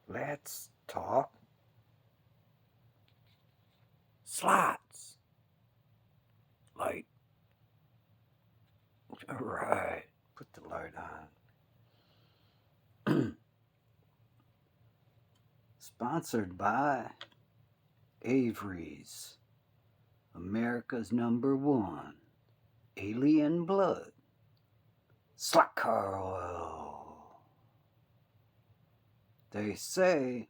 Let's talk slots. Light. All right. Put the light on. Sponsored by Avery's, America's #1 alien blood slot car oil. They say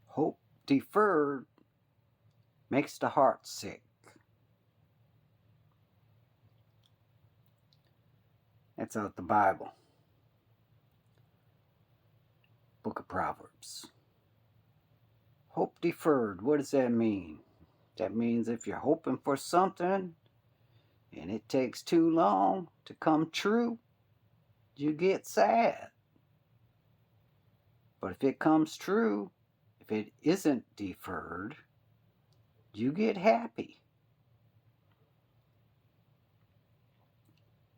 hope deferred makes the heart sick. That's out the Bible. Book of Proverbs. Hope deferred, what does that mean? That means if you're hoping for something and it takes too long to come true, you get sad. But if it comes true, if it isn't deferred, you get happy.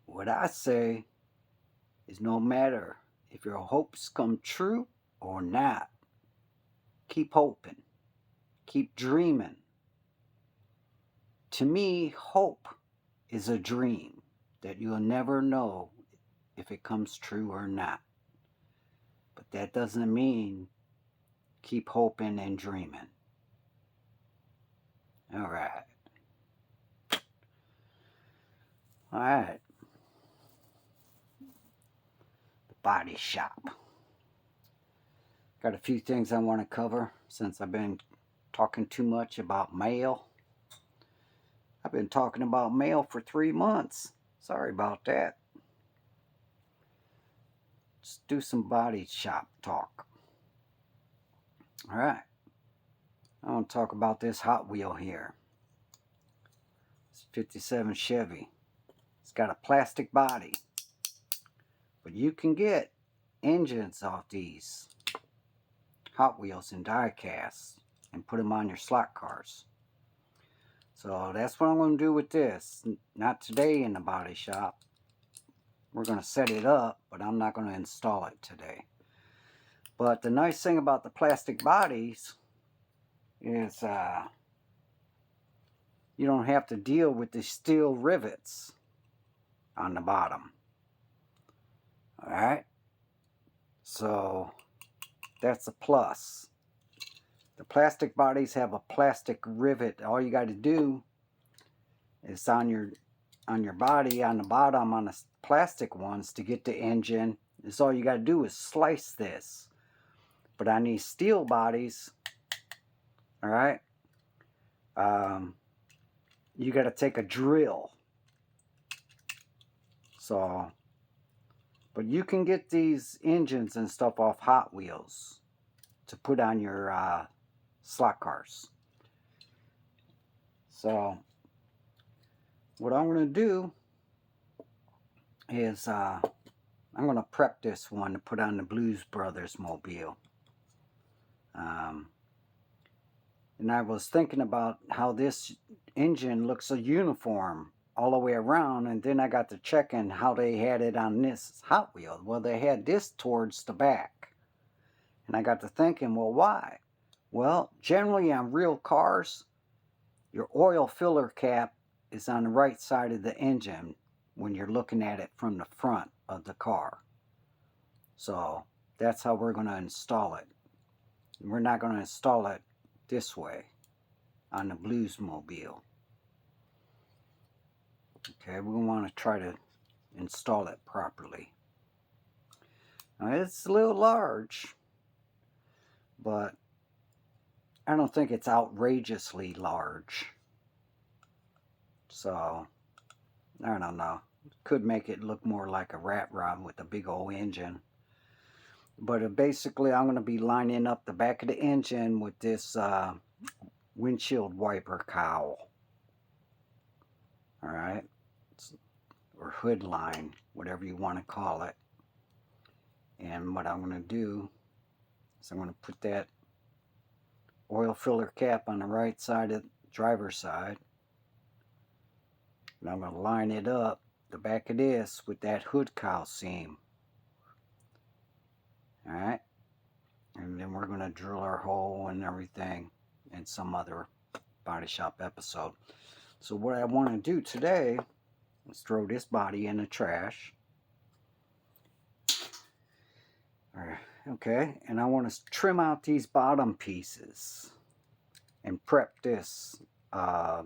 What I say is no matter if your hopes come true or not, keep hoping, keep dreaming. To me, hope is a dream that you'll never know if it comes true or not. But that doesn't mean keep hoping and dreaming. All right. The body shop. Got a few things I want to cover since I've been talking too much about mail. I've been talking about mail for 3 months. Sorry about that. Let's do some body shop talk. All right. I want to talk about this Hot Wheel here. It's a 57 Chevy. It's got a plastic body. But you can get engines off these Hot Wheels and die casts and put them on your slot cars. So that's what I'm going to do with this. Not today in the body shop. We're going to set it up, but I'm not going to install it today. But the nice thing about the plastic bodies is you don't have to deal with the steel rivets on the bottom. Alright? So that's a plus. The plastic bodies have a plastic rivet. All you got to do is on your body, on the bottom, on the plastic ones, to get the engine, is all you got to do is slice this. But on these steel bodies, all right, you got to take a drill. So, but you can get these engines and stuff off Hot Wheels to put on your slot cars. So what I'm going to do is I'm going to prep this one to put on the Blues Brothers mobile. And I was thinking about how this engine looks so uniform all the way around, and then I got to checking how they had it on this Hot Wheel. Well, they had this towards the back. And I got to thinking, well, why? Well, generally on real cars, your oil filler cap is on the right side of the engine when you're looking at it from the front of the car. So that's how we're going to install it. We're not going to install it this way on the Bluesmobile. Okay, we want to try to install it properly. Now, it's a little large, but I don't think it's outrageously large. So, I don't know. Could make it look more like a rat rod with a big old engine. But basically, I'm going to be lining up the back of the engine with this windshield wiper cowl. Alright? Or hood line, whatever you want to call it. And what I'm going to do is I'm going to put that oil filler cap on the right side of the driver's side. And I'm going to line it up, the back of this, with that hood cowl seam. Alright? And then we're going to drill our hole and everything in some other body shop episode. So what I want to do today is throw this body in the trash. Okay, and I want to trim out these bottom pieces and prep this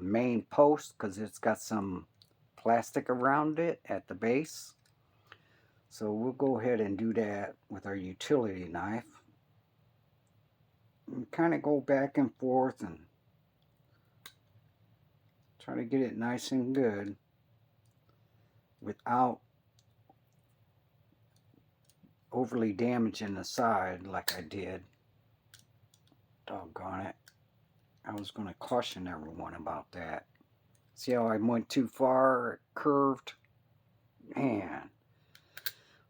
main post because it's got some plastic around it at the base. So we'll go ahead and do that with our utility knife. And kind of go back and forth and try to get it nice and good without overly damaging the side like I did. Doggone it. I was going to caution everyone about that. See how I went too far? It curved? Man.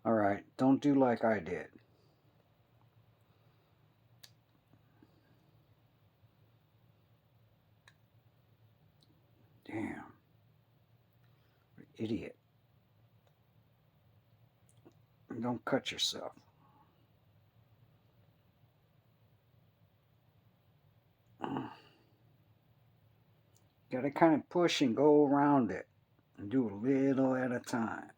Alright, don't do like I did. Damn. Idiot. Don't cut yourself. Gotta kind of push and go around it. And do a little at a time.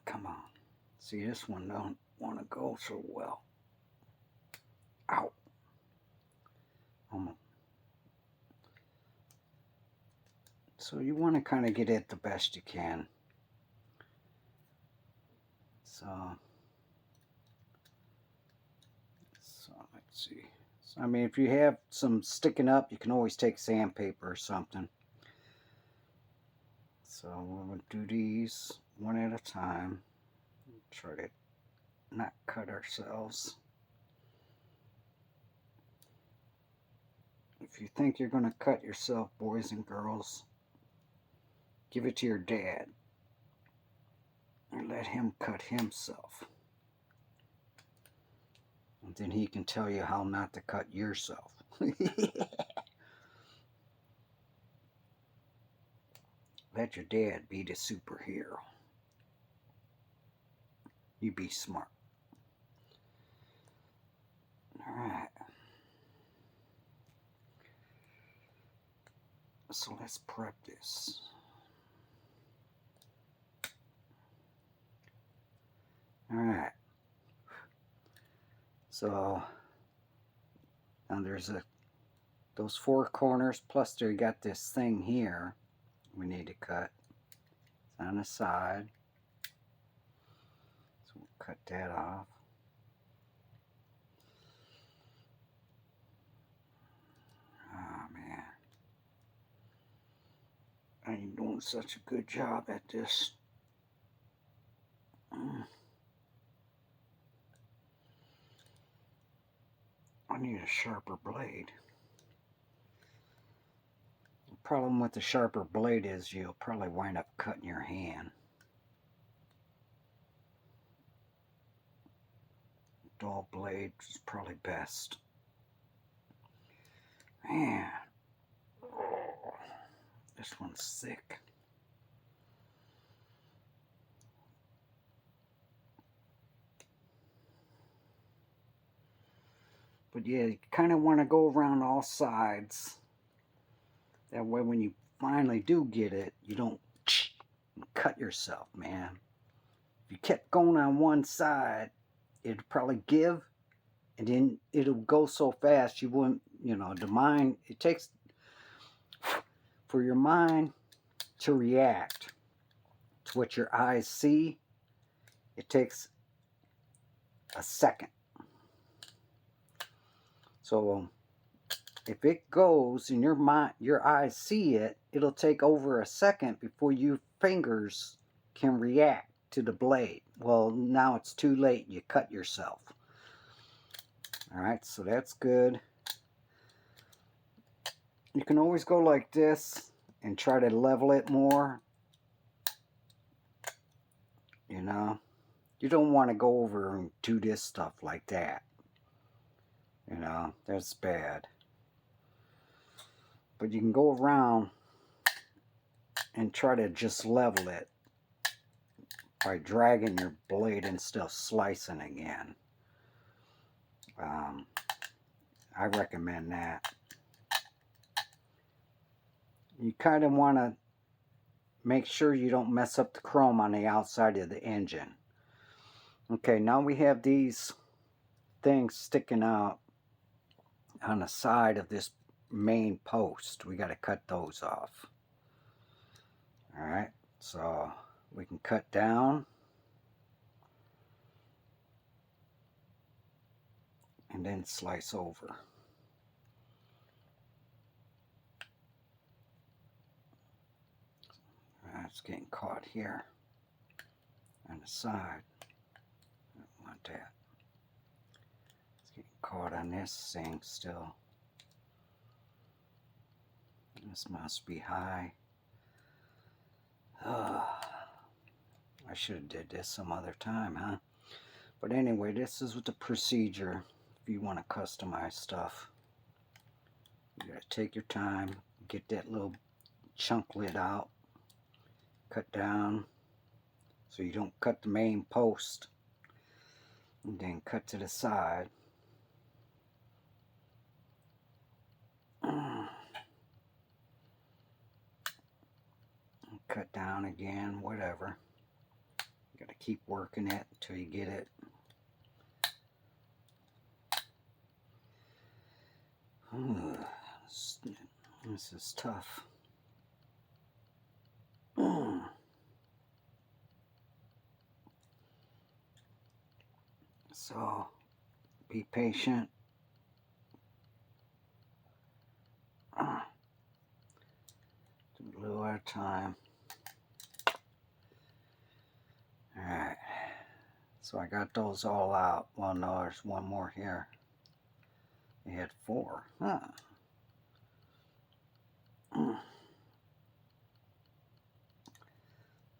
Come on. See, this one don't want to go so well. Ow. So you want to kind of get it the best you can. So let's see. So, I mean, if you have some sticking up, you can always take sandpaper or something. So we're going to do these one at a time. Try to not cut ourselves. If you think you're going to cut yourself, boys and girls, give it to your dad and let him cut himself. And then he can tell you how not to cut yourself. Let your dad be the superhero. You be smart. Alright. So let's prep this. Alright. So now there's those four corners, plus they got this thing here we need to cut. It's on the side. So we'll cut that off. Oh man. I ain't doing such a good job at this. I need a sharper blade. The problem with the sharper blade is you'll probably wind up cutting your hand. Dull blade is probably best. Man, oh, this one's thick. But yeah, you kind of want to go around all sides. That way when you finally do get it, you don't cut yourself, man. If you kept going on one side, it'd probably give, and then it'll go so fast you wouldn't, the mind, it takes, for your mind to react to what your eyes see, it takes a second. So if it goes and your eyes see it, it'll take over a second before your fingers can react to the blade. Well, now it's too late. You cut yourself. Alright, so that's good. You can always go like this and try to level it more. You don't want to go over and do this stuff like that. That's bad. But you can go around and try to just level it by dragging your blade instead of slicing again. I recommend that. You kind of want to make sure you don't mess up the chrome on the outside of the engine. Okay, now we have these things sticking out on the side of this main post. We got to cut those off. Alright, so we can cut down and then slice over. It's getting caught here on the side. I don't want that. It's getting caught on this thing still. This must be high. I should have did this some other time, huh? But anyway, this is what the procedure if you want to customize stuff. You gotta take your time, get that little chunk lid out, cut down so you don't cut the main post, and then cut to the side. Cut down again, whatever. You gotta keep working it until you get it. This is tough. So, be patient. Do a little at a time. Alright. So I got those all out. Well, no, there's one more here. We had 4. Huh.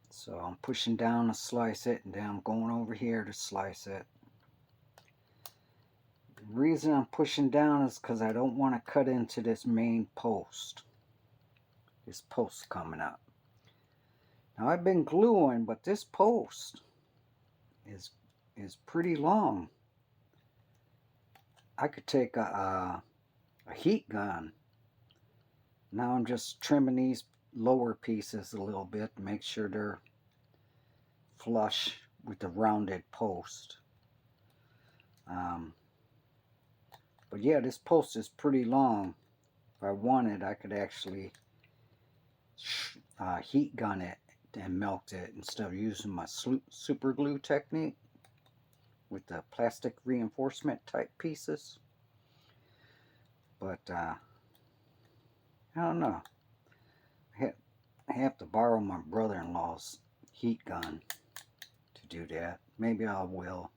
So I'm pushing down to slice it, and then I'm going over here to slice it. The reason I'm pushing down is because I don't want to cut into this main post. This post coming up. Now I've been gluing, but this post is pretty long. I could take a heat gun. Now I'm just trimming these lower pieces a little bit to make sure they're flush with the rounded post. But yeah, this post is pretty long. If I wanted, I could actually heat gun it and melt it instead of using my super glue technique with the plastic reinforcement type pieces. But I don't know. I have to borrow my brother-in-law's heat gun to do that. Maybe I will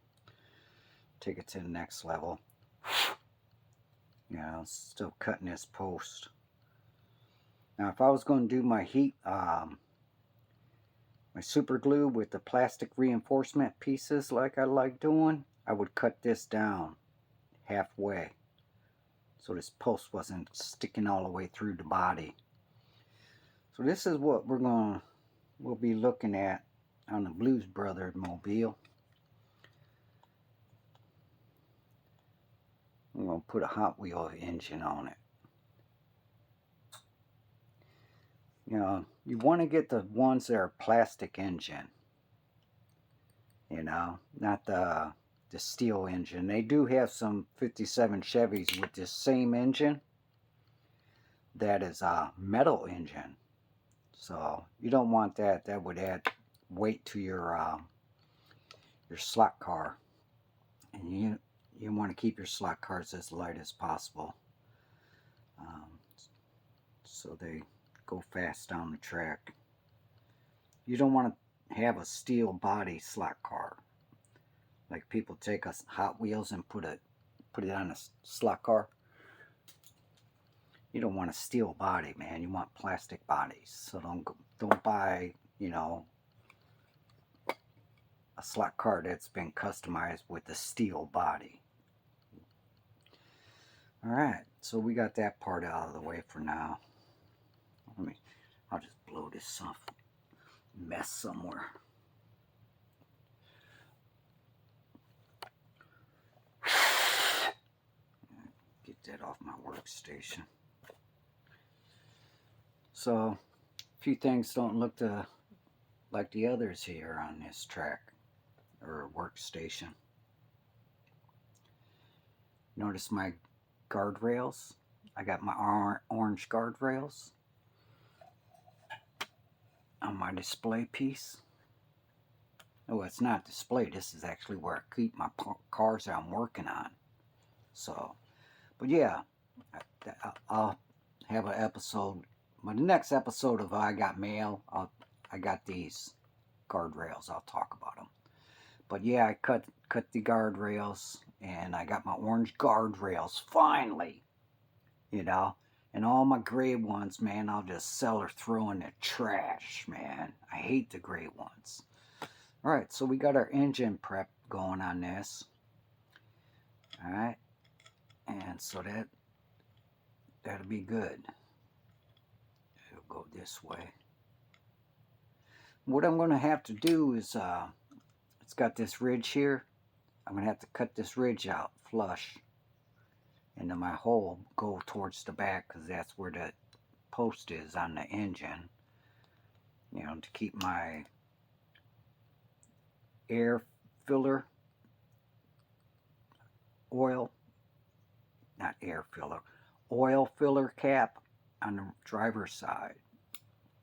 take it to the next level. You know, still cutting this post. Now, if I was going to do my my super glue with the plastic reinforcement pieces like I like doing, I would cut this down halfway so this post wasn't sticking all the way through the body. So this is what we'll be looking at on the Blues Brothers mobile. I'm going to put a Hot Wheel engine on it. You know, you want to get the ones that are plastic engine. You know, not the steel engine. They do have some 57 Chevys with this same engine that is a metal engine. So you don't want that. That would add weight to your slot car. And you want to keep your slot cars as light as possible. So they go fast down the track. You don't want to have a steel body slot car. Like people take us Hot Wheels and put it on a slot car. You don't want a steel body, man. You want plastic bodies. So don't buy, you know, a slot car that's been customized with a steel body. Alright, so we got that part out of the way for now. I'll just blow this mess somewhere. Get that off my workstation. So, a few things don't look like the others here on this track or workstation. Notice my guardrails. I got my orange guardrails on my display piece. Oh, it's not display. This is actually where I keep my cars that I'm working on. So, but yeah, I'll have an episode. But the next episode of I Got Mail, I got these guardrails. I'll talk about them. But yeah, I cut the guardrails, and I got my orange guardrails finally. You know, and all my gray ones, man, I'll just sell or throw in the trash, man. I hate the gray ones. All right, so we got our engine prep going on this. All right, and so that'll be good. It'll go this way. What I'm going to have to do is, it's got this ridge here. I'm going to have to cut this ridge out flush. And then my hole go towards the back, because that's where the post is on the engine. You know, to keep my air filler, oil filler cap on the driver's side.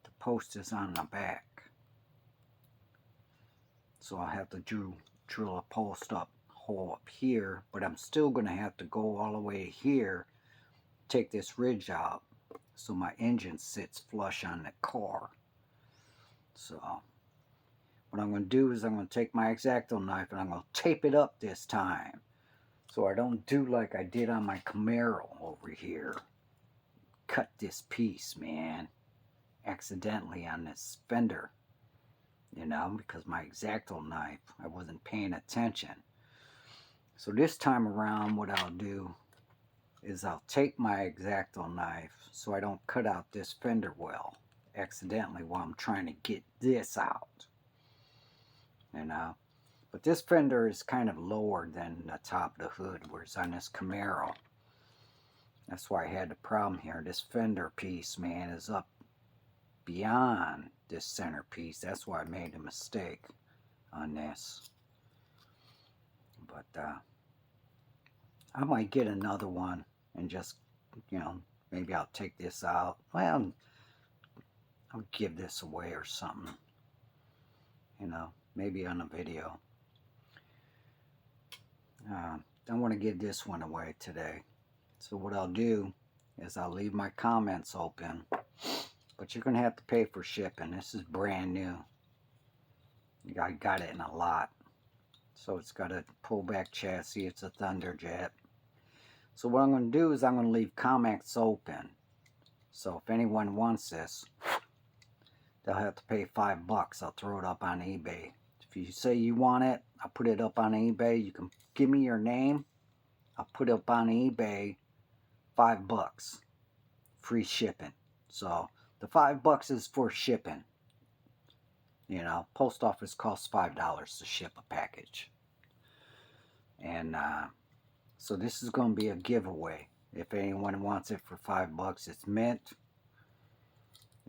The post is on the back. So I'll have to drill a post hole up here, but I'm still going to have to go all the way here, take this ridge out, so my engine sits flush on the car. So what I'm going to do is I'm going to take my X-Acto knife and I'm going to tape it up this time, so I don't do like I did on my Camaro over here. Cut this piece, man, accidentally on this fender, you know, because my X-Acto knife, I wasn't paying attention. So this time around, what I'll do is I'll take my X-Acto knife so I don't cut out this fender well accidentally while I'm trying to get this out, you know. But this fender is kind of lower than the top of the hood, whereas on this Camaro, that's why I had the problem here. This fender piece, man, is up beyond this centerpiece. That's why I made a mistake on this. But I might get another one and just, you know, maybe I'll take this out. Well, I'll give this away or something, you know, maybe on a video. Don't want to give this one away today. So what I'll do is I'll leave my comments open, but you're going to have to pay for shipping. This is brand new. I got it in a lot. So it's got a pullback chassis. It's a Thunderjet. So what I'm going to do is I'm going to leave comments open. So if anyone wants this, they'll have to pay $5. I'll throw it up on eBay. If you say you want it, I'll put it up on eBay. You can give me your name. I'll put it up on eBay. $5. Free shipping. So the $5 is for shipping. You know, post office costs $5 to ship a package. And so this is going to be a giveaway. If anyone wants it for $5, it's mint.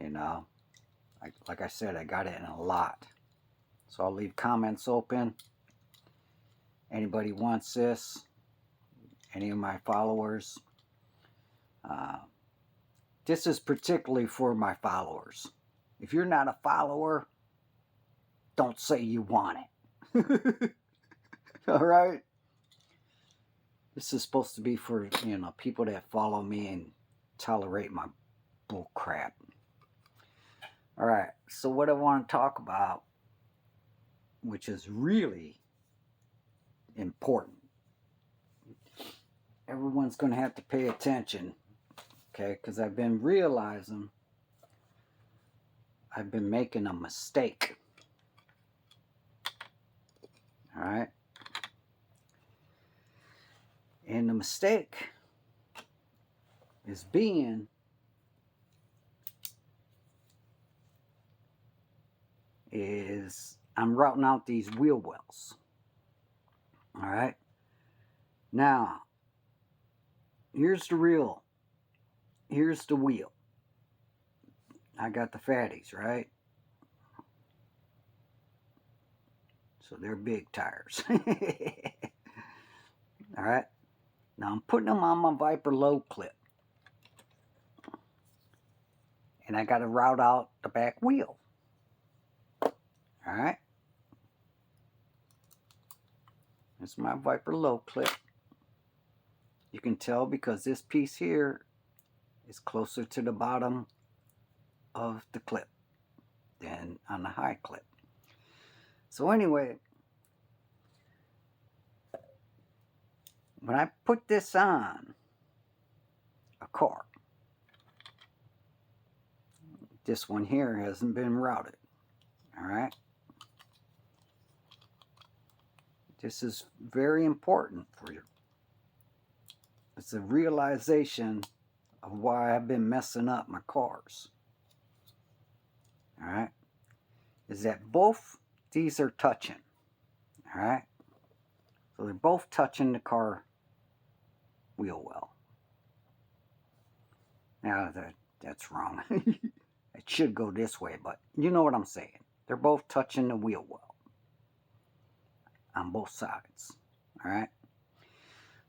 You know, like I said, I got it in a lot. So I'll leave comments open. Anybody wants this, any of my followers, this is particularly for my followers. If you're not a follower, don't say you want it. Alright? This is supposed to be for, you know, people that follow me and tolerate my bull crap. Alright, so what I want to talk about, which is really important. Everyone's going to have to pay attention, okay? Because I've been realizing I've been making a mistake. Alright? And the mistake is being is I'm routing out these wheel wells. All right. Now, here's the wheel. I got the fatties, right? So they're big tires. All right. Now I'm putting them on my Viper low clip. And I got to route out the back wheel. All right. This is my Viper low clip. You can tell because this piece here is closer to the bottom of the clip than on the high clip. So anyway, when I put this on a car, this one here hasn't been routed. All right. This is very important for you. It's a realization of why I've been messing up my cars. All right. Is that both these are touching. All right. So they're both touching the car wheel well. Now that's wrong. It should go this way, but you know what I'm saying. They're both touching the wheel well on both sides. All right.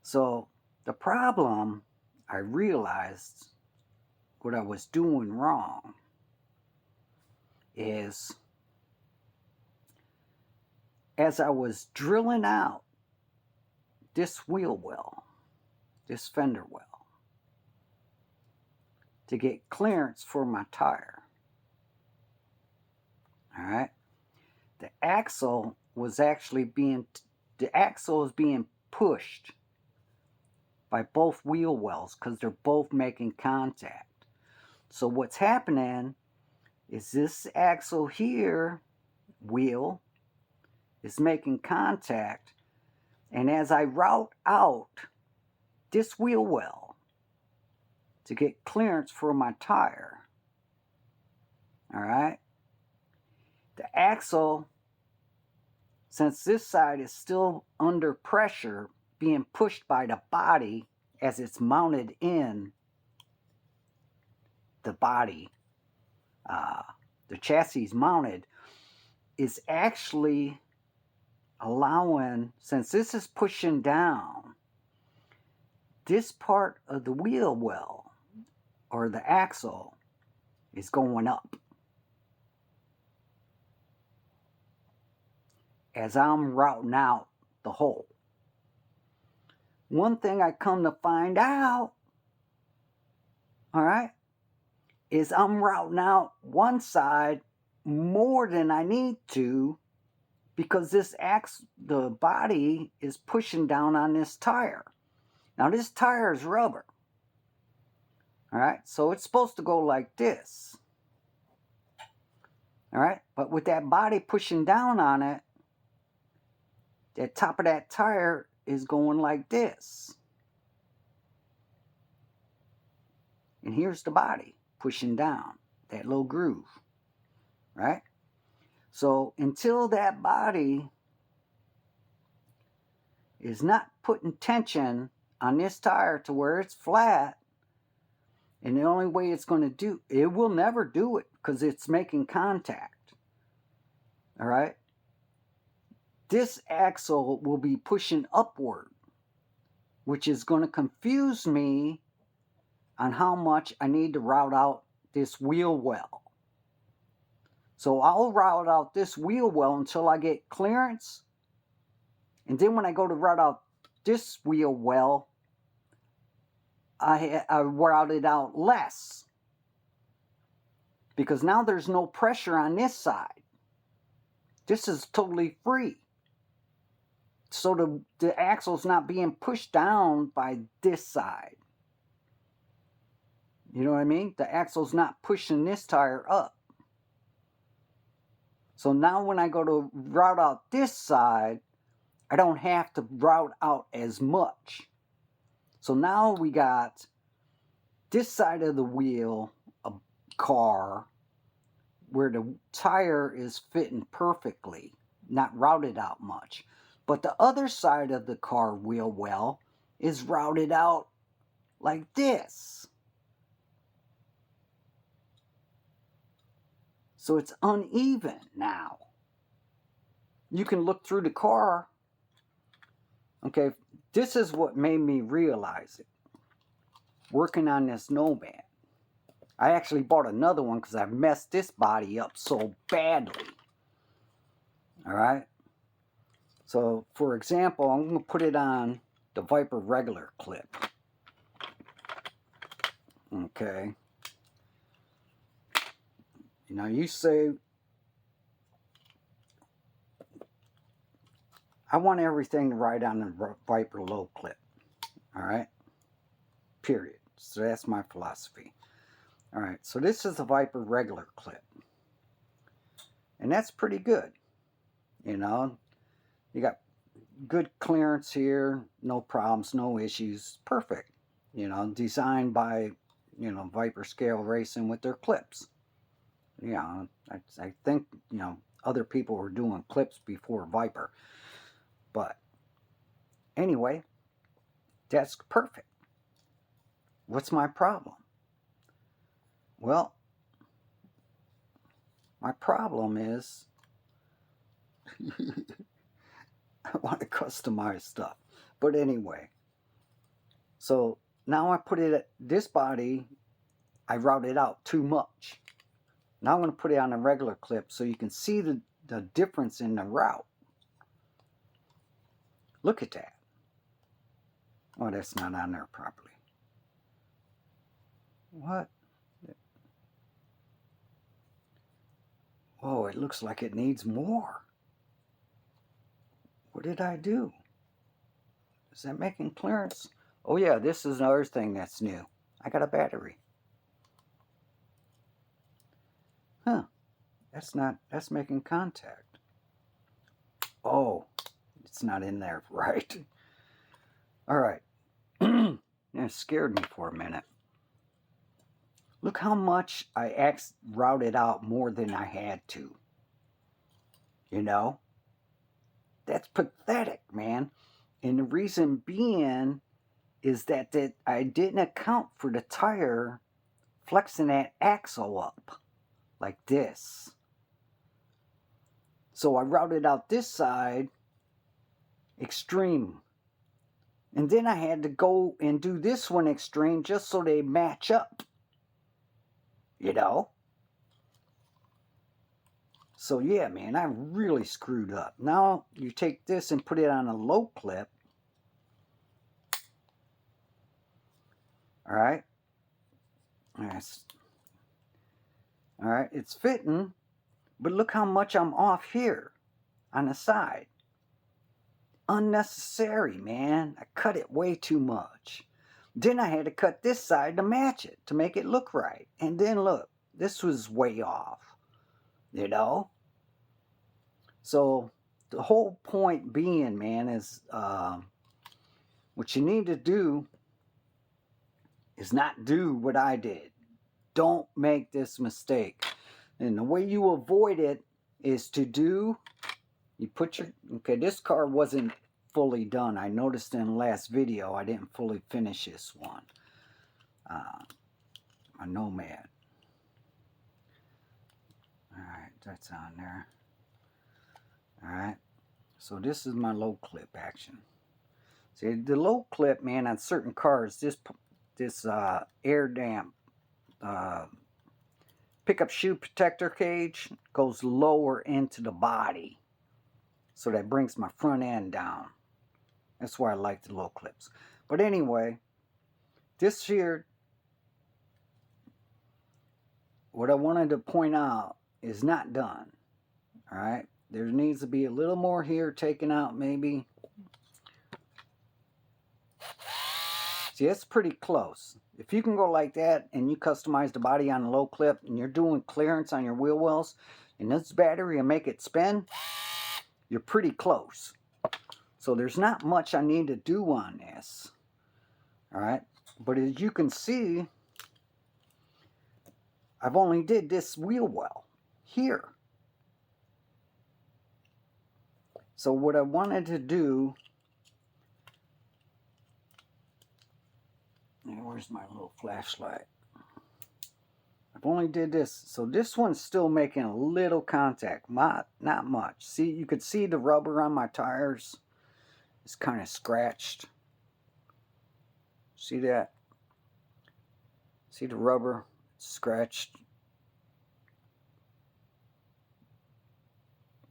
So the problem, I realized what I was doing wrong is as I was drilling out this wheel well, this fender well, to get clearance for my tire. All right. The axle is being pushed by both wheel wells because they're both making contact. So what's happening is this axle here, wheel, is making contact. And as I route out this wheel well to get clearance for my tire, all right, the axle, since this side is still under pressure, being pushed by the body as it's mounted in the body, the chassis mounted, is actually allowing, since this is pushing down, this part of the wheel well or the axle is going up. As I'm routing out the hole. One thing I come to find out, all right, is I'm routing out one side more than I need to because the body is pushing down on this tire. Now this tire is rubber. All right, so it's supposed to go like this. All right, but with that body pushing down on it, the top of that tire is going like this. And here's the body pushing down, that little groove, right? So until that body is not putting tension on this tire to where it's flat, and the only way it's going to do, it will never do it because it's making contact, all right? This axle will be pushing upward, which is going to confuse me on how much I need to route out this wheel well. So I'll route out this wheel well until I get clearance. And then when I go to route out this wheel well, I route it out less. Because now there's no pressure on this side. This is totally free. So the axle's not being pushed down by this side. You know what I mean? The axle's not pushing this tire up. So now when I go to route out this side, I don't have to route out as much. So now we got this side of the wheel, a car, where the tire is fitting perfectly, not routed out much. But the other side of the car wheel well is routed out like this. So it's uneven now. You can look through the car. Okay, this is what made me realize it. Working on this Nomad. I actually bought another one because I messed this body up so badly. Alright? So, for example, I'm going to put it on the Viper regular clip. Okay. Now you say, I want everything to ride on the Viper low clip. Alright? Period. So that's my philosophy. Alright, so this is the Viper regular clip. And that's pretty good. You know, you got good clearance here, no problems, no issues. Perfect. You know, designed by, you know, Viper Scale Racing with their clips. You know, I think, you know, other people were doing clips before Viper. But anyway, that's perfect. What's my problem? Well, my problem is I want to customize stuff. But anyway, so now I put it at this body, I routed out too much. Now I'm going to put it on a regular clip so you can see the difference in the route. Look at that. Oh, that's not on there properly. What? Oh, it looks like it needs more. What did I do? Is that making clearance? Oh yeah, this is another thing that's new. I got a battery. Huh. That's making contact. Oh, it's not in there right. Alright. That scared me for a minute. Look how much I routed out more than I had to. You know? That's pathetic, man. And the reason being is that I didn't account for the tire flexing that axle up like this. So I routed out this side extreme. And then I had to go and do this one extreme just so they match up. You know? So yeah, man, I really screwed up. Now you take this and put it on a low clip. Alright? Alright, it's fitting. But look how much I'm off here on the side. Unnecessary, man. I cut it way too much. Then I had to cut this side to match it, to make it look right. And then look, this was way off. You know? So, the whole point being, man, is what you need to do is not do what I did. Don't make this mistake. And the way you avoid it is to do, you put your, okay, this car wasn't fully done. I noticed in the last video I didn't fully finish this one. A Nomad. Alright, that's on there. Alright, so this is my low clip action. See, the low clip, man, on certain cars, this air damp pickup shoe protector cage goes lower into the body. So that brings my front end down. That's why I like the low clips. But anyway, this here, what I wanted to point out is not done. Alright? There needs to be a little more here taken out maybe. See, it's pretty close. If you can go like that and you customize the body on a low clip and you're doing clearance on your wheel wells and this battery and make it spin, you're pretty close. So there's not much I need to do on this. Alright? But as you can see, I've only did this wheel well. here. So what I wanted to do, where's my little flashlight? I've only did this, so this one's still making a little contact, not much. See, you could see the rubber on my tires is kind of scratched. See that? See the rubber scratched?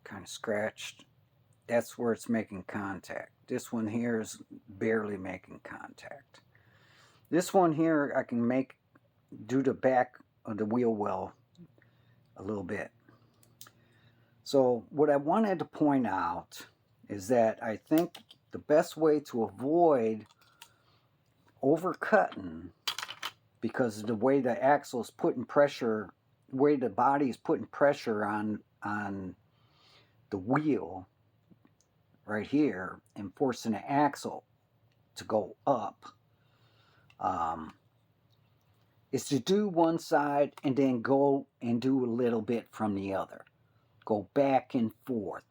Kind of scratched. That's where it's making contact. This one here is barely making contact. This one here I can do the back of the wheel well a little bit. So what I wanted to point out is that I think the best way to avoid overcutting, because of the way the axle is putting pressure, the way the body is putting pressure on the wheel right here and forcing the axle to go up, is to do one side and then go and do a little bit from the other. Go back and forth.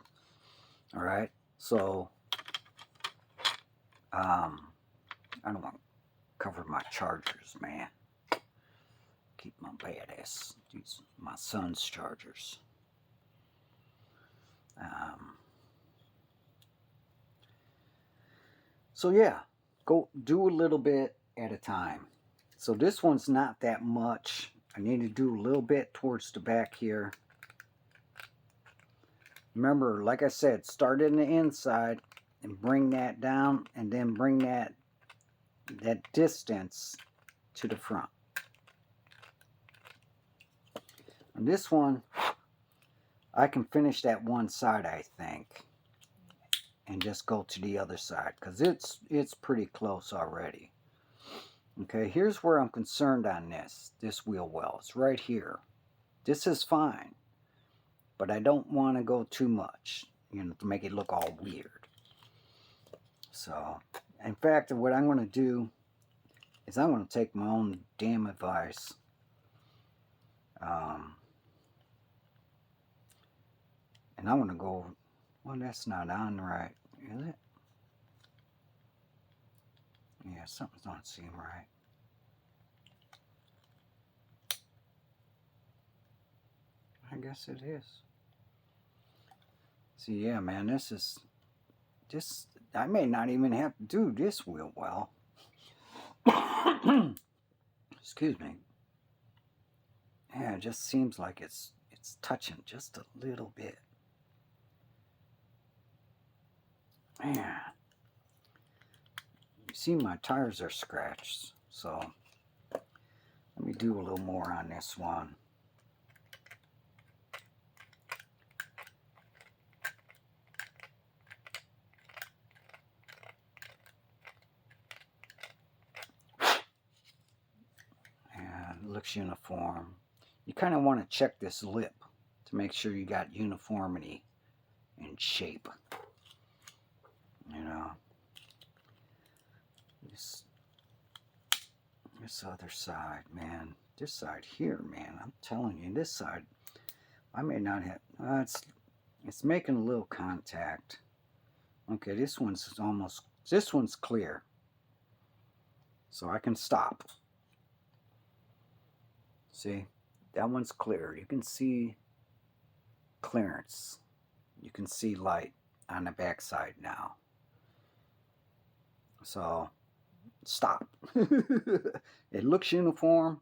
All right. So I don't want to cover my chargers, man. Keep my badass. These my son's chargers. So yeah, go do a little bit at a time. So this one's not that much. I need to do a little bit towards the back here. Remember, like I said, start in the inside and bring that down, and then bring that distance to the front. And this one, I can finish that one side, I think, and just go to the other side, because it's pretty close already. Okay, here's where I'm concerned on this wheel well. It's right here. This is fine, but I don't want to go too much, to make it look all weird. So, in fact, what I'm going to do is I'm going to take my own damn advice. And I'm going to go, well, that's not on right, is it? Yeah, something's not seem right. I guess it is. See, yeah, man, this, I may not even have to do this wheel well. Excuse me. Yeah, it just seems like it's touching just a little bit. Man. You see my tires are scratched, so let me do a little more on this one. And it looks uniform. You kind of want to check this lip to make sure you got uniformity in shape. This other side, man. This side here, man. I'm telling you, this side, I may not have. It's making a little contact. Okay, this one's clear, so I can stop. See, that one's clear. You can see clearance. You can see light on the back side now. So stop. It looks uniform.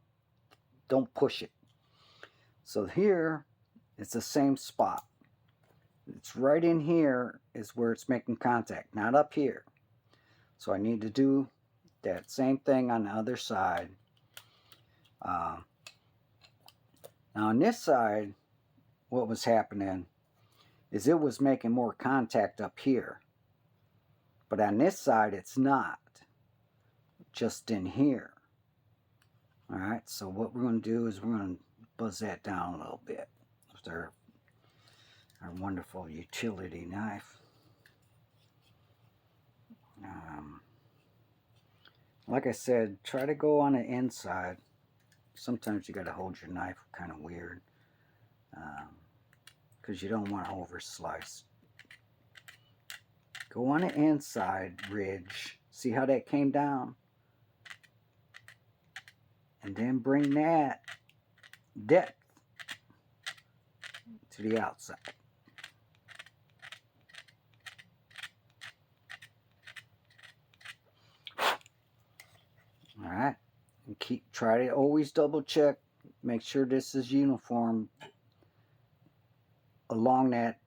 Don't push it. So here, it's the same spot. It's right in here is where it's making contact, not up here. So I need to do that same thing on the other side. Now on this side, what was happening is it was making more contact up here. But on this side, it's not. Just in here. Alright, so what we're going to do is we're going to buzz that down a little bit with our wonderful utility knife. Like I said, try to go on the inside. Sometimes you got to hold your knife kind of weird. because you don't want to over slice. Go on the inside ridge. See how that came down? And then bring that depth to the outside. All right, and try to always double check, make sure this is uniform along that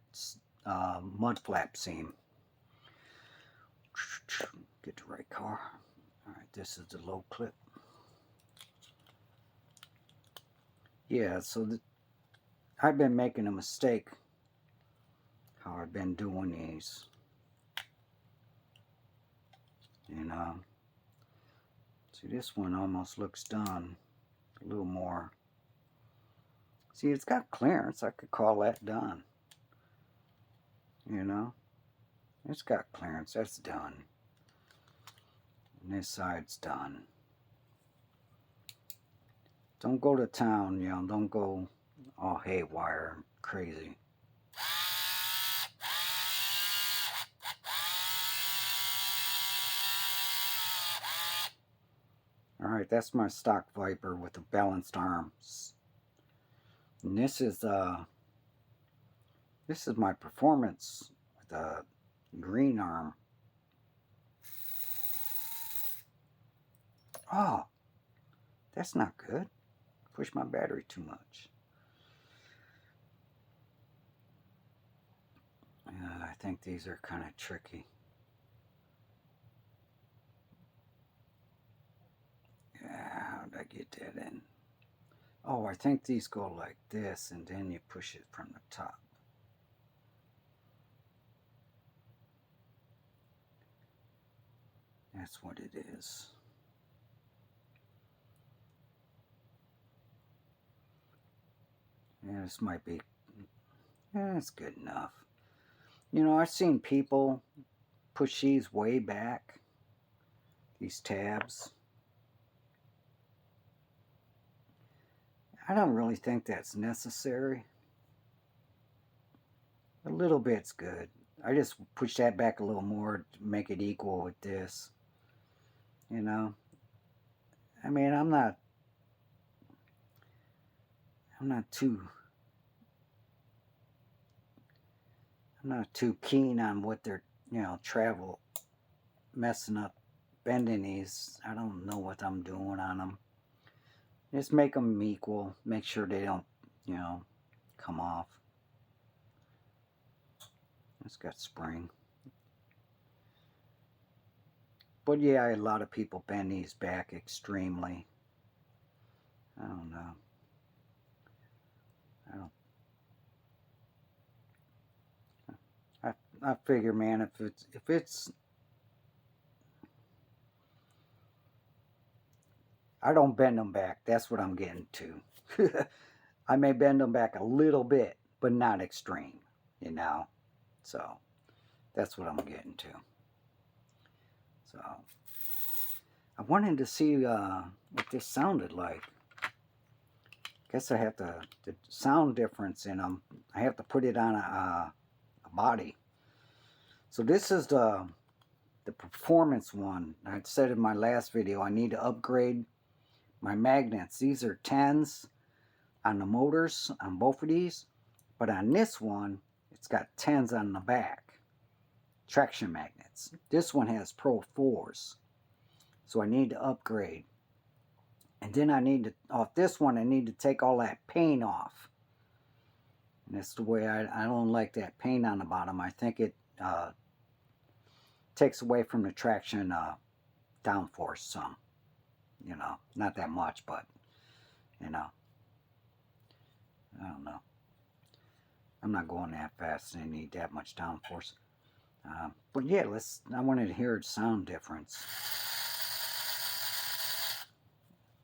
mud flap seam. Get the right car. All right, this is the low clip. Yeah, so I've been making a mistake how I've been doing these. And see, this one almost looks done. A little more. See, it's got clearance. I could call that done. You know, it's got clearance. That's done. And this side's done. Don't go to town, you know. Don't go all haywire, crazy. Alright, that's my stock Viper with the balanced arms. And this is my performance with a green arm. Oh, that's not good. Push my battery too much. I think these are kind of tricky. Yeah, how'd I get that in? Oh, I think these go like this, and then you push it from the top. That's what it is. Yeah, this might be, yeah, it's good enough. You know, I've seen people push these way back, these tabs. I don't really think that's necessary. A little bit's good. I just push that back a little more to make it equal with this. You know, I mean, I'm not too keen on what they're, you know, travel messing up, bending these. I don't know what I'm doing on them. Just make them equal. Make sure they don't, you know, come off. It's got spring. But yeah, a lot of people bend these back extremely. I don't know. I figure, man, if it's I don't bend them back. That's what I'm getting to. I may bend them back a little bit, but not extreme, you know. So that's what I'm getting to. So I wanted to see what this sounded like. Guess I have the sound difference in them. I have to put it on a body. So this is the performance one. I said in my last video I need to upgrade my magnets. These are 10s on the motors on both of these, but on this one it's got 10s on the back, traction magnets. This one has Pro 4s, so I need to upgrade. And then I need to, off this one, I need to take all that paint off. And that's the way I don't like that paint on the bottom. I think it takes away from the traction downforce some. You know, not that much, but, you know, I don't know. I'm not going that fast and I need that much downforce. But yeah, I wanted to hear the sound difference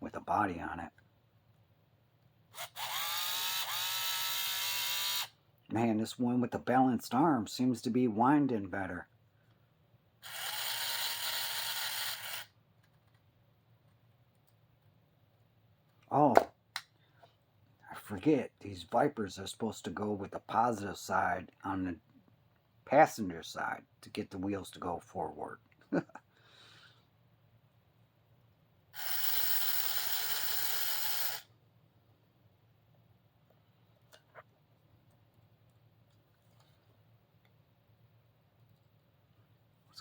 with the body on it. Man, this one with the balanced arm seems to be winding better. Oh, I forget, these Vipers are supposed to go with the positive side on the passenger side to get the wheels to go forward. What's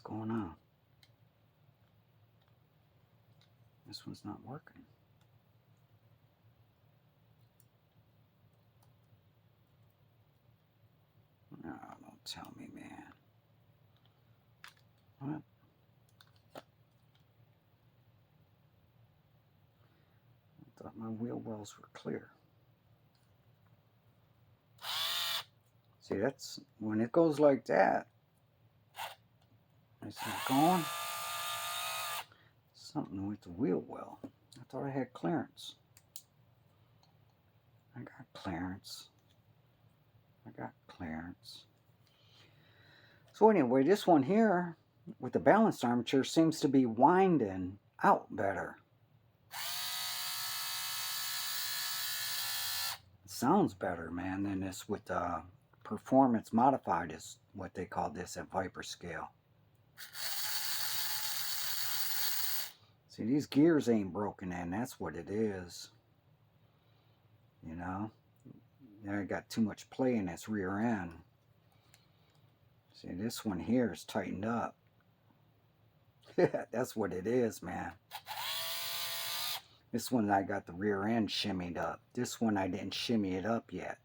going on? This one's not working. No, don't tell me, man. What? I thought my wheel wells were clear. See, that's when it goes like that. It's not going. Something with the wheel well. I thought I had clearance. I got clearance. I got clearance. So anyway, this one here with the balanced armature seems to be winding out better. It sounds better, man, than this with performance modified is what they call this at Viper scale. See, these gears ain't broken in. That's what it is. You know? I got too much play in this rear end. See, this one here is tightened up. That's what it is, man. This one I got the rear end shimmied up. This one I didn't shimmy it up yet.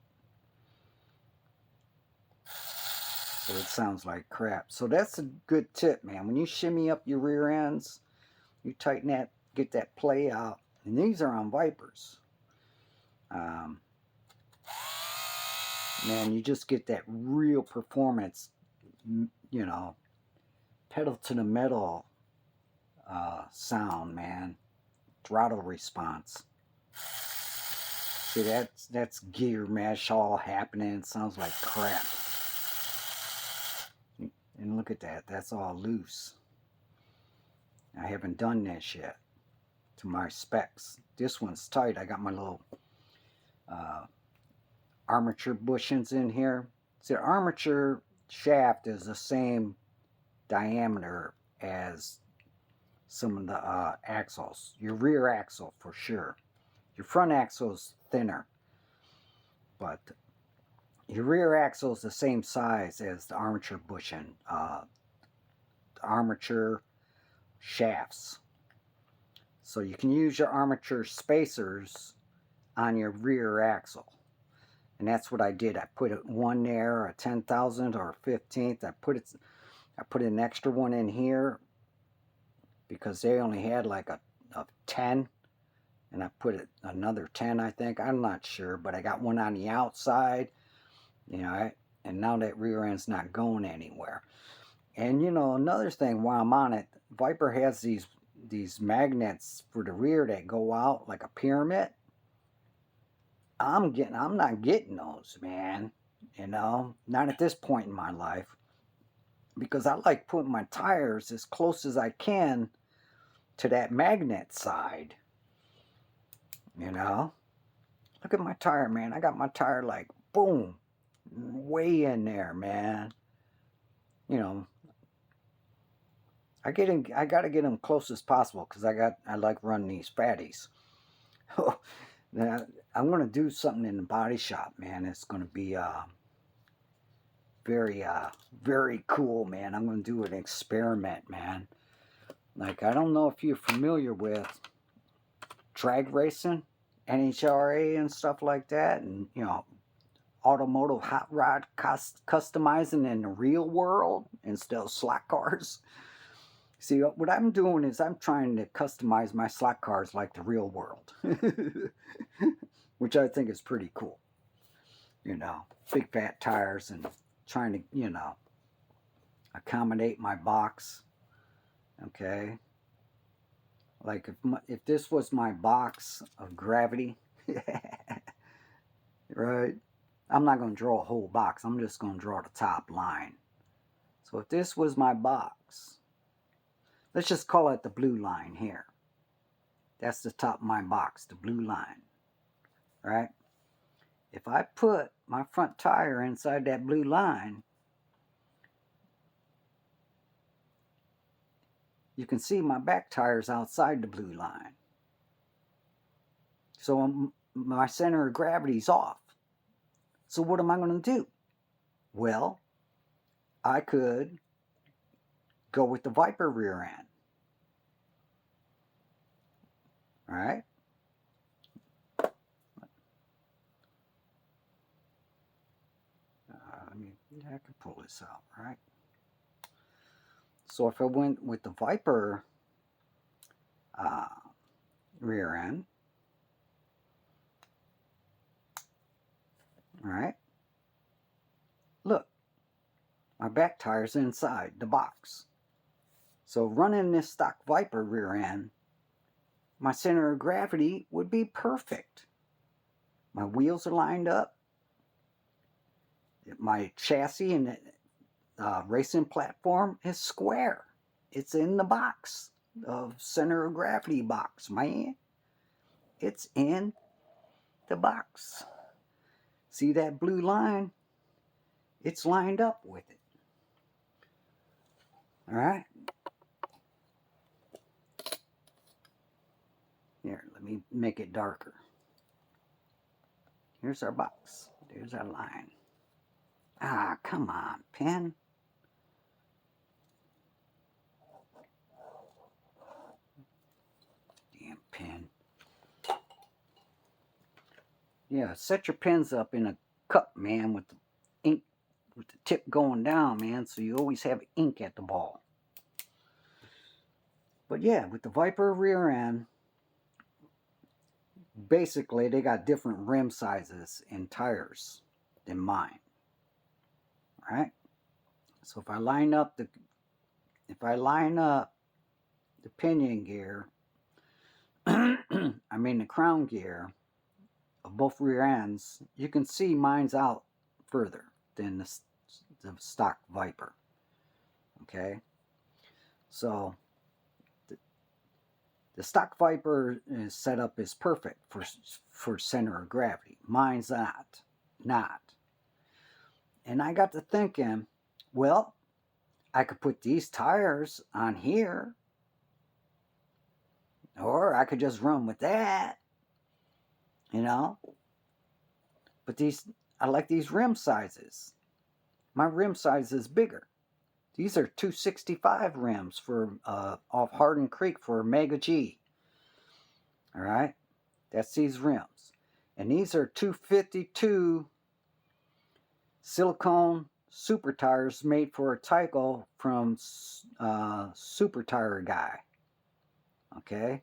So it sounds like crap. So that's a good tip, man. When you shimmy up your rear ends, you tighten that, get that play out. And these are on Vipers. Man, you just get that real performance, you know, pedal to the metal sound, man. Throttle response. See, that's gear mesh all happening. It sounds like crap. And look at that. That's all loose. I haven't done this yet to my specs. This one's tight. I got my little armature bushings in here. See, the armature shaft is the same diameter as some of the axles. Your rear axle for sure. Your front axle is thinner, but your rear axle is the same size as the armature bushing, the armature shafts. So you can use your armature spacers on your rear axle. And that's what I did. I put one there, a 10,000th or a 15th. I put an extra one in here because they only had like a 10. And I put another 10, I think. I'm not sure, but I got one on the outside. You know, and now that rear end's not going anywhere. And you know, another thing while I'm on it, Viper has these magnets for the rear that go out like a pyramid. I'm not getting those, man. You know, not at this point in my life, because I like putting my tires as close as I can to that magnet side. You know, look at my tire, man. I got my tire like boom, way in there, man. You know, I gotta get them close as possible because I like running these fatties. Now, I'm gonna do something in the body shop, man. It's gonna be very cool, man. I'm gonna do an experiment, man. Like, I don't know if you're familiar with drag racing, NHRA and stuff like that, and you know, automotive hot rod customizing in the real world instead of slot cars. See, what I'm doing is I'm trying to customize my slot cars like the real world, which I think is pretty cool. You know, big fat tires and trying to, you know, accommodate my box. Okay. Like if this was my box of gravity, right? I'm not going to draw a whole box. I'm just going to draw the top line. So if this was my box, let's just call it the blue line here. That's the top of my box, the blue line, right? if I put my front tire inside that blue line, you can see my back tire's outside the blue line. So my center of gravity's off. So what am I going to do? Well, I could go with the Viper rear end. All right. I can pull this out, right? So if I went with the Viper rear end, all right, look, my back tire's inside the box. So running this stock Viper rear end, my center of gravity would be perfect. My wheels are lined up. My chassis and racing platform is square. It's in the box, the center of gravity box, man. It's in the box. See that blue line? It's lined up with it. All right. Here, let me make it darker. Here's our box. There's our line. Ah, come on, pen. Damn pen. Yeah, set your pens up in a cup, man, with the ink, with the tip going down, man, so you always have ink at the ball. But yeah, with the Viper rear end, basically they got different rim sizes and tires than mine. All right. So if I line up the pinion gear, I mean the crown gear of both rear ends, you can see mine's out further than the stock Viper. Okay. So the stock Viper is set up is perfect for center of gravity. Mine's not. And I got to thinking, well, I could put these tires on here, or I could just run with that, you know. But I like these rim sizes. My rim size is bigger. These are 265 rims for off Hardin Creek for Mega G. All right, that's these rims, and these are 252 silicone super tires made for a Tyco from Super Tire Guy. Okay,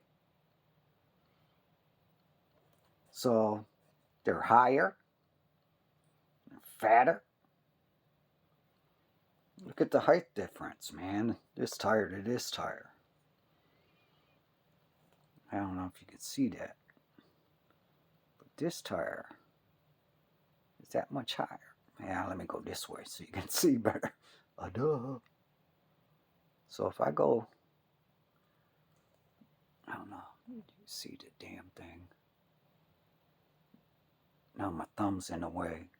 so they're higher, fatter. Look at the height difference, man. This tire to this tire. I don't know if you can see that, but this tire is that much higher. Yeah, let me go this way so you can see better. Duh. So if I go, I don't know, you see the damn thing. Now my thumb's in the way.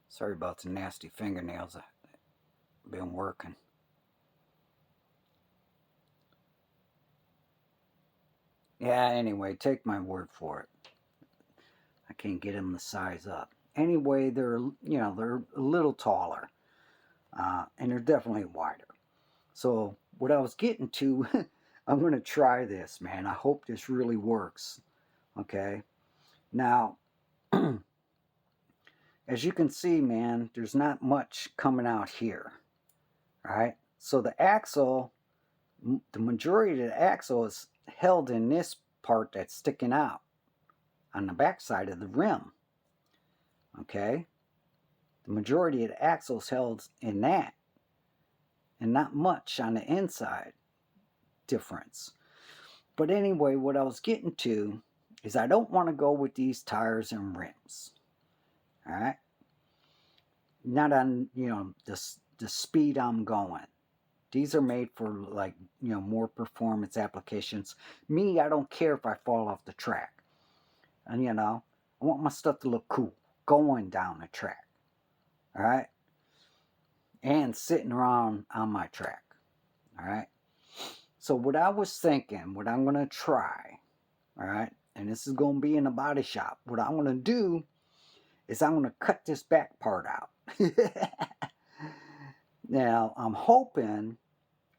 Sorry about the nasty fingernails. I've been working. Yeah, anyway, take my word for it. I can't get them to size up. Anyway, they're a little taller, and they're definitely wider. So what I was getting to, I'm going to try this, man. I hope this really works. Okay. Now, as you can see, man, there's not much coming out here. Right? So the axle, the majority of the axle is held in this part that's sticking out on the back side of the rim. Okay? The majority of the axle is held in that, and not much on the inside difference. But anyway, what I was getting to is I don't want to go with these tires and rims. All right? Not on, the speed I'm going. These are made for, like, more performance applications. Me, I don't care if I fall off the track. And, I want my stuff to look cool going down the track. All right? And sitting around on my track. All right? So what I was thinking, what I'm going to try, all right, and this is going to be in a body shop, what I'm going to do is I'm going to cut this back part out. Now, I'm hoping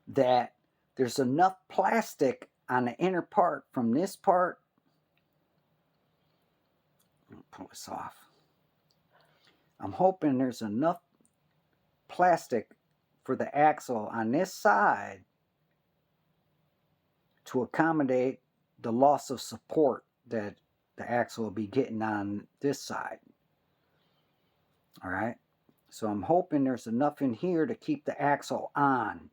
that there's enough plastic on the inner part from this part. Let me pull this off. I'm hoping there's enough plastic for the axle on this side to accommodate the loss of support that the axle will be getting on this side. All right. So I'm hoping there's enough in here to keep the axle on.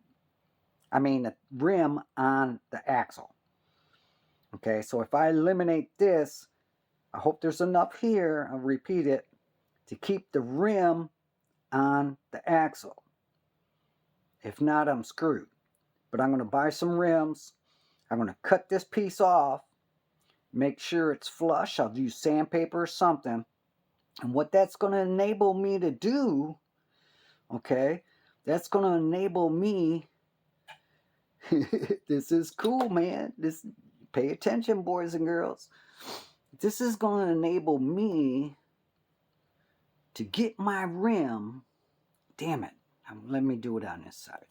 I mean, the rim on the axle. Okay, so if I eliminate this, I hope there's enough here, I'll repeat it, to keep the rim on the axle. If not, I'm screwed. But I'm going to buy some rims. I'm going to cut this piece off, make sure it's flush. I'll use sandpaper or something. And what that's going to enable me to do, okay, that's going to enable me, this is cool, man. This, pay attention, boys and girls. This is going to enable me to get my rim, damn it, let me do it on this side.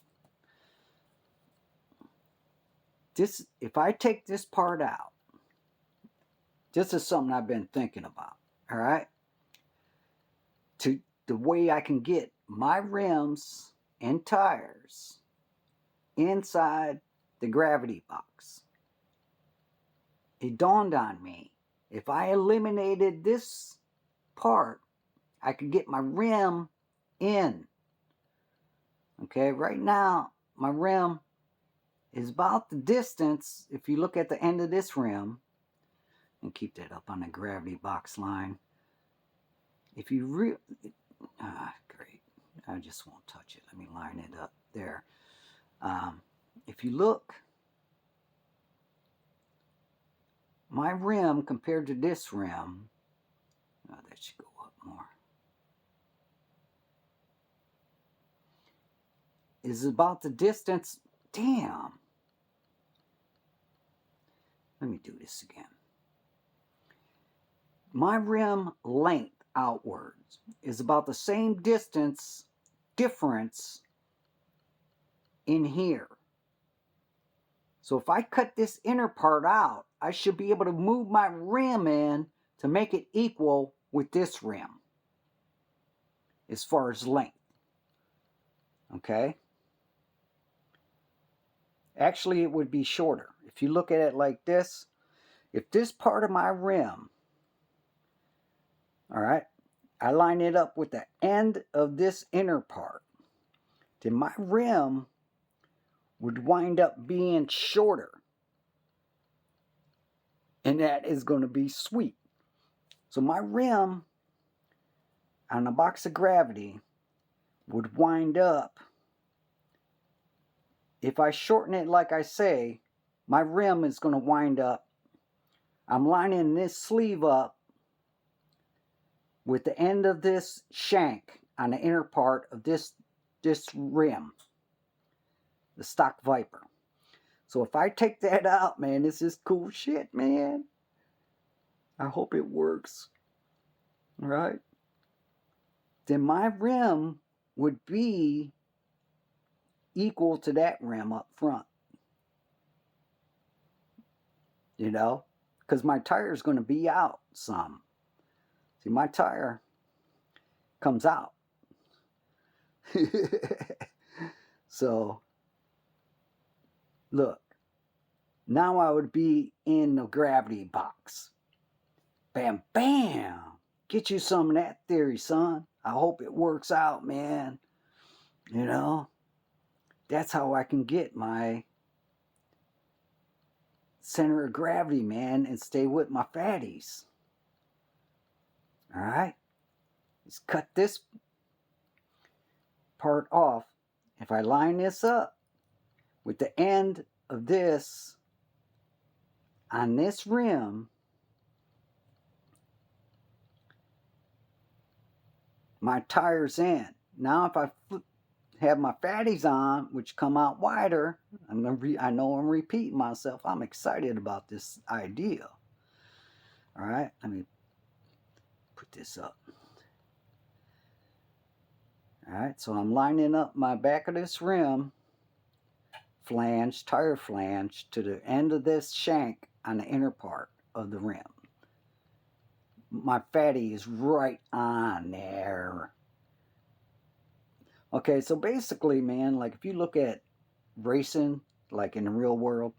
This, if I take this part out, this is something I've been thinking about, all right? To the way I can get my rims and tires inside the gravity box. It dawned on me, if I eliminated this part, I could get my rim in. Okay, right now, my rim is about the distance, if you look at the end of this rim, and keep that up on the gravity box line. If you great, I just won't touch it. Let me line it up there. If you look, my rim compared to this rim, that should go up more, is about the distance. Damn. Let me do this again. My rim length outwards is about the same distance difference in here. So if I cut this inner part out, I should be able to move my rim in to make it equal with this rim as far as length. Okay? Actually, it would be shorter. If you look at it like this, if this part of my rim, all right, I line it up with the end of this inner part, then my rim would wind up being shorter. And that is going to be sweet. So my rim on a box of gravity would wind up, if I shorten it like I say, my rim is going to wind up, I'm lining this sleeve up with the end of this shank on the inner part of this rim, the stock Viper. So if I take that out, man, this is cool shit, man. I hope it works. All right? Then my rim would be equal to that rim up front. You know? Because my tire is going to be out some. See, my tire comes out. So, look. Now I would be in the gravity box. Bam, bam. Get you some of that theory, son. I hope it works out, man. You know? That's how I can get my center of gravity, man, and stay with my fatties. Alright? Just cut this part off. If I line this up, with the end of this on this rim, my tire's in. Now if I have my fatties on, which come out wider, I know I'm repeating myself. I'm excited about this idea. All right, let me put this up. All right, so I'm lining up my back of this rim flange, tire flange, to the end of this shank on the inner part of the rim. My fatty is right on there. Okay, so basically, man, like if you look at racing, like in the real world,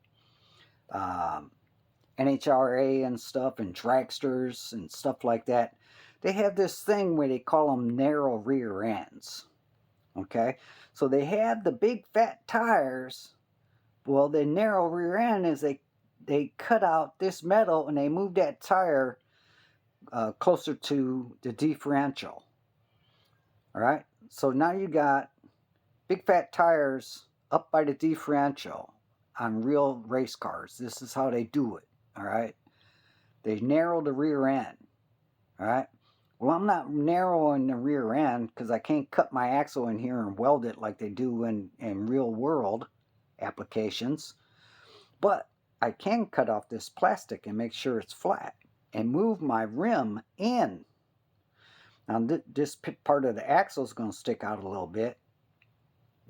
NHRA and stuff, and dragsters and stuff like that, they have this thing where they call them narrow rear ends. Okay, so they have the big fat tires. Well, the narrow rear end is they cut out this metal and they move that tire closer to the differential. All right, so now you got big fat tires up by the differential on real race cars. This is how they do it. All right, they narrow the rear end. All right, well, I'm not narrowing the rear end because I can't cut my axle in here and weld it like they do in real world applications, but I can cut off this plastic and make sure it's flat and move my rim in. Now this part of the axle is going to stick out a little bit.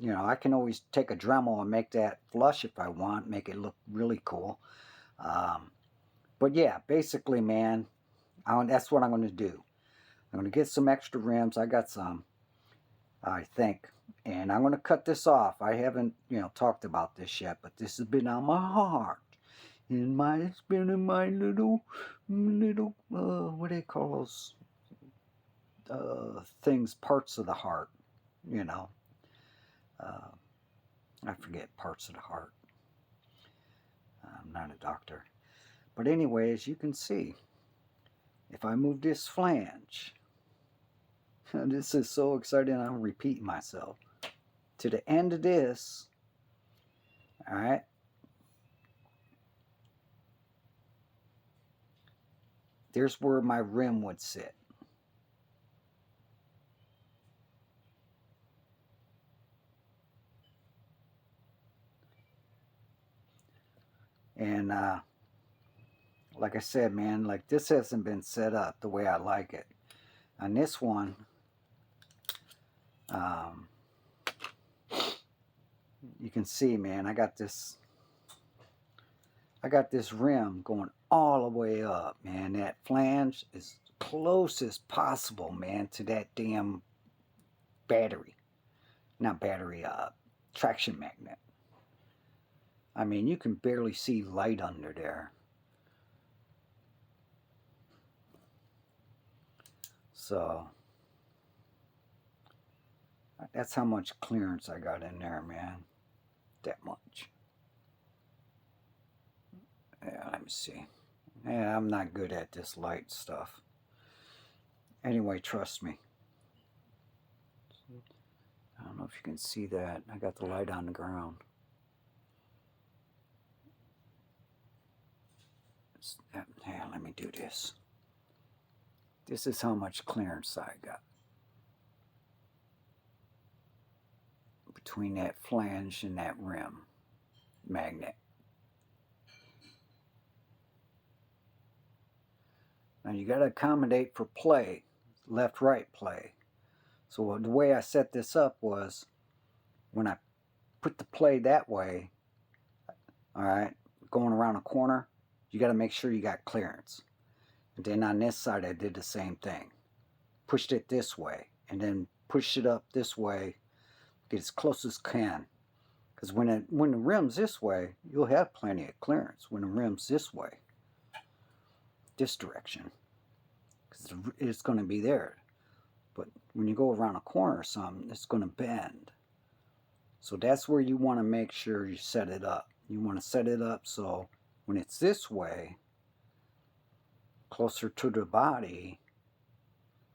You know, I can always take a Dremel and make that flush if I want, make it look really cool. But yeah, basically, man, that's what I'm going to do. I'm going to get some extra rims. I got some, I think. And I'm going to cut this off. I haven't, talked about this yet, but this has been on my heart. It's been in my little, what do they call those things, parts of the heart, I forget parts of the heart. I'm not a doctor. But anyway, as you can see, if I move this flange, this is so exciting, I'm repeating myself, to the end of this, all right, there's where my rim would sit. And like I said, man, like this hasn't been set up the way I like it. On this one, you can see, man, I got this rim going all the way up, man. That flange is close as possible, man, to that damn battery. Not battery, traction magnet. I mean, you can barely see light under there. So, that's how much clearance I got in there, man. That much. Yeah, let me see. Yeah, I'm not good at this light stuff. Anyway, trust me. I don't know if you can see that. I got the light on the ground. Yeah, let me do this. This is how much clearance I got between that flange and that rim magnet. Now you got to accommodate for play, left-right play. So the way I set this up was when I put the play that way, all right, going around a corner, you got to make sure you got clearance. And then on this side, I did the same thing. Pushed it this way, and then pushed it up this way, get as close as can. Because when the rim's this way, you'll have plenty of clearance. When the rim's this way, this direction, because it's going to be there. But when you go around a corner or something, it's going to bend. So that's where you want to make sure you set it up. You want to set it up so when it's this way, closer to the body,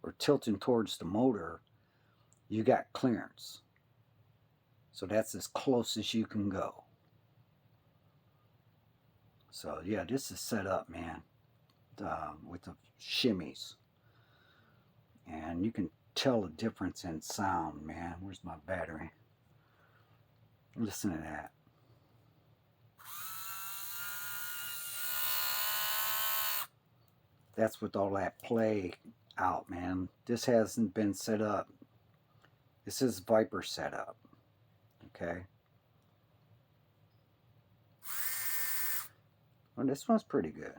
or tilting towards the motor, you got clearance. So that's as close as you can go. So yeah, this is set up, man, with the shimmies. And you can tell the difference in sound, man. Where's my battery? Listen to that. That's with all that play out, man. This hasn't been set up. This is Viper setup. Okay. Well, this one's pretty good.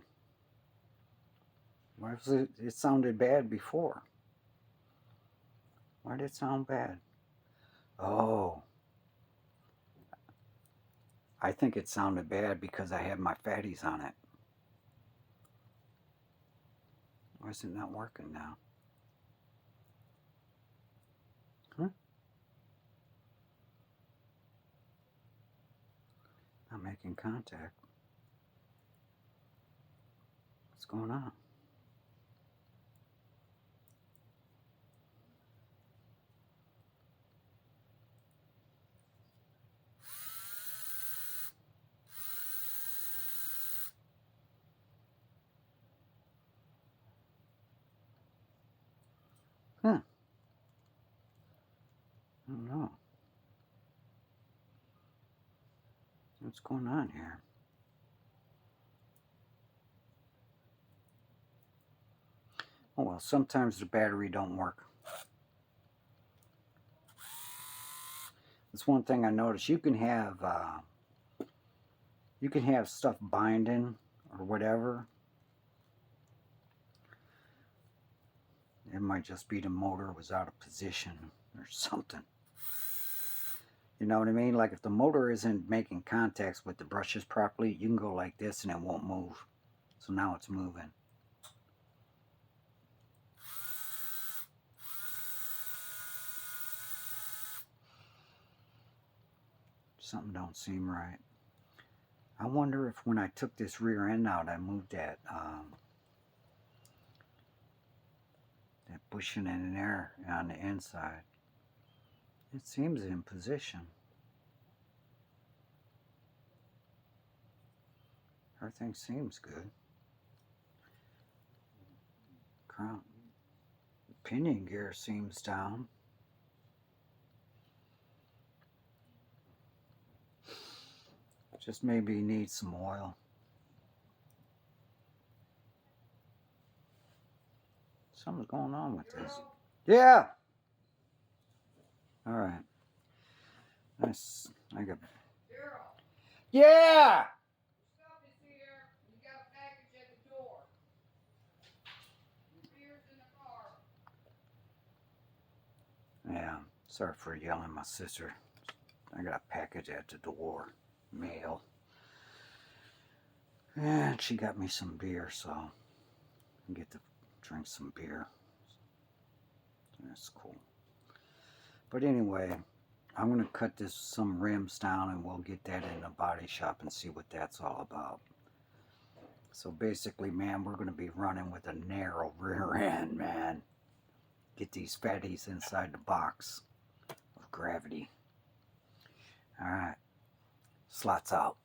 Why was it? It sounded bad before. Why did it sound bad? Oh. I think it sounded bad because I had my fatties on it. Why is it not working now? Huh? Not making contact. What's going on? Huh. I don't know. What's going on here? Oh well, sometimes the battery don't work. That's one thing I noticed. You can have stuff binding or whatever. It might just be the motor was out of position or something. You know what I mean? Like if the motor isn't making contacts with the brushes properly, you can go like this and it won't move. So now it's moving. Something don't seem right. I wonder if when I took this rear end out, I moved that bushing in there on the inside. It seems in position. Everything seems good. Crown pinion gear seems down. Just maybe need some oil. Something's going on with this. Yeah. All right. Nice. I got. Yeah. Stuff is here. You got a package at the door. Your beer's in the car. Yeah. Sorry for yelling, my sister. I got a package at the door. Mail. And she got me some beer, so I can get to drink some beer. That's cool. But anyway, I'm going to cut some rims down and we'll get that in the body shop and see what that's all about. So basically, man, we're going to be running with a narrow rear end, man. Get these fatties inside the box of gravity. All right. Slots out.